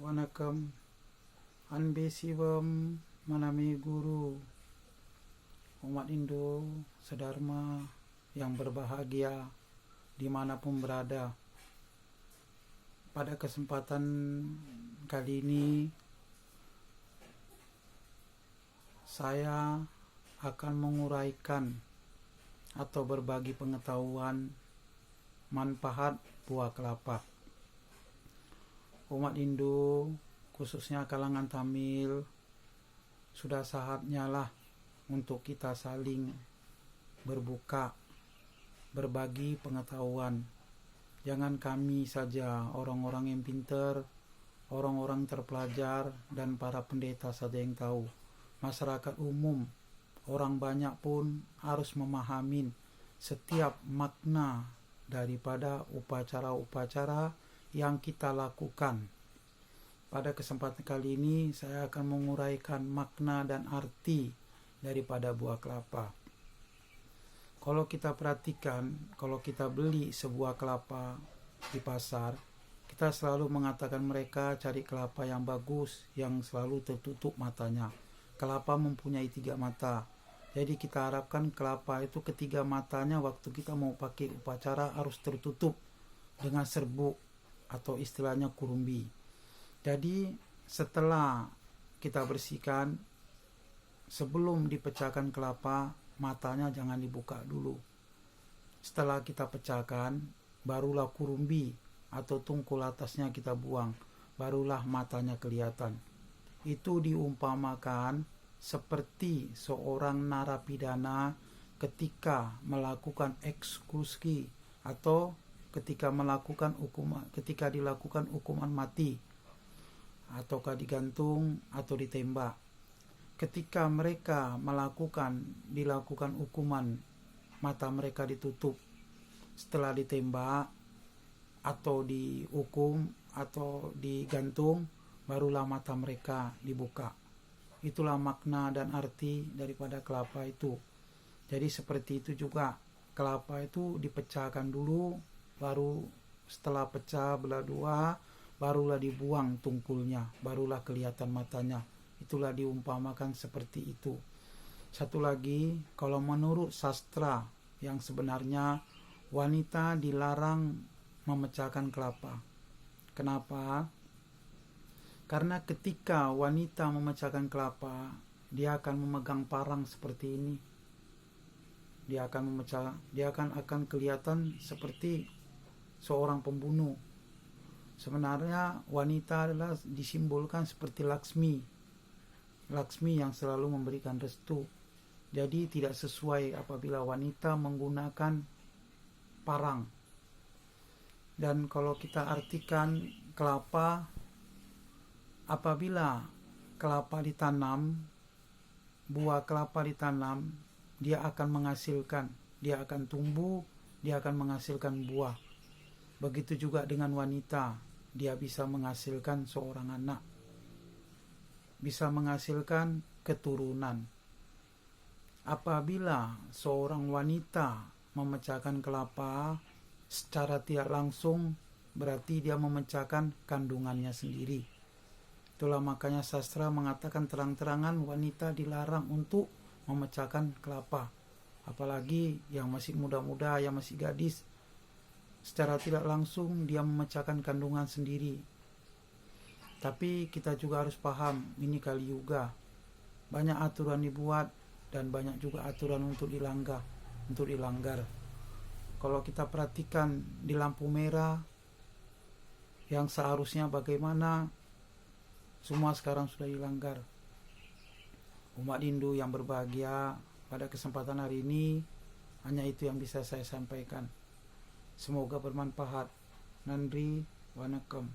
Wanakam, Anbe Siwam, Manami Guru, umat Indo, sedharma yang berbahagia dimanapun berada. Pada kesempatan kali ini, saya akan menguraikan atau berbagi pengetahuan manfaat buah kelapa. Umat Hindu, khususnya kalangan Tamil, sudah saatnya lah untuk kita saling berbuka, berbagi pengetahuan. Jangan kami saja, orang-orang yang pintar, orang-orang terpelajar, dan para pendeta saja yang tahu. Masyarakat umum, orang banyak pun harus memahami setiap makna daripada upacara-upacara yang kita lakukan. Pada kesempatan kali ini saya akan menguraikan makna dan arti daripada buah kelapa. Kalau kita perhatikan, kalau kita beli sebuah kelapa di pasar, kita selalu mengatakan mereka cari kelapa yang bagus, yang selalu tertutup matanya. Kelapa mempunyai 3 mata. Jadi kita harapkan kelapa itu ketiga matanya waktu kita mau pakai upacara harus tertutup dengan serbuk atau istilahnya kurumbi. Jadi setelah kita bersihkan, sebelum dipecahkan kelapa, matanya jangan dibuka dulu. Setelah kita pecahkan, barulah kurumbi atau tungkul atasnya kita buang, barulah matanya kelihatan. Itu diumpamakan seperti seorang narapidana ketika melakukan eksekusi atau ketika dilakukan hukuman mati, ataukah digantung atau ditembak. Ketika mereka dilakukan hukuman, mata mereka ditutup. Setelah ditembak atau dihukum atau digantung, barulah mata mereka dibuka. Itulah makna dan arti daripada kelapa itu. Jadi seperti itu juga, kelapa itu dipecahkan dulu, baru setelah pecah belah 2, barulah dibuang tungkulnya, barulah kelihatan matanya. Itulah diumpamakan seperti itu. Satu lagi, kalau menurut sastra yang sebenarnya, wanita dilarang memecahkan kelapa. Kenapa? Karena ketika wanita memecahkan kelapa, dia akan memegang parang seperti ini. Dia akan kelihatan seperti seorang pembunuh. Sebenarnya wanita adalah disimbolkan seperti Laksmi yang selalu memberikan restu. Jadi tidak sesuai apabila wanita menggunakan parang. Dan kalau kita artikan kelapa, apabila kelapa ditanam, buah kelapa ditanam, dia akan menghasilkan, dia akan tumbuh, dia akan menghasilkan buah. Begitu juga dengan wanita, dia bisa menghasilkan seorang anak, bisa menghasilkan keturunan. Apabila seorang wanita memecahkan kelapa secara tidak langsung, berarti dia memecahkan kandungannya sendiri. Itulah makanya sastra mengatakan terang-terangan wanita dilarang untuk memecahkan kelapa. Apalagi yang masih muda-muda, yang masih gadis, secara tidak langsung dia memecahkan kandungan sendiri. Tapi kita juga harus paham, ini Kali Yuga. Banyak aturan dibuat dan banyak juga aturan untuk dilanggar. Kalau kita perhatikan di lampu merah, yang seharusnya bagaimana, semua sekarang sudah dilanggar. Umat Hindu yang berbahagia, pada kesempatan hari ini hanya itu yang bisa saya sampaikan. Semoga bermanfaat. Nandri, Wanakam.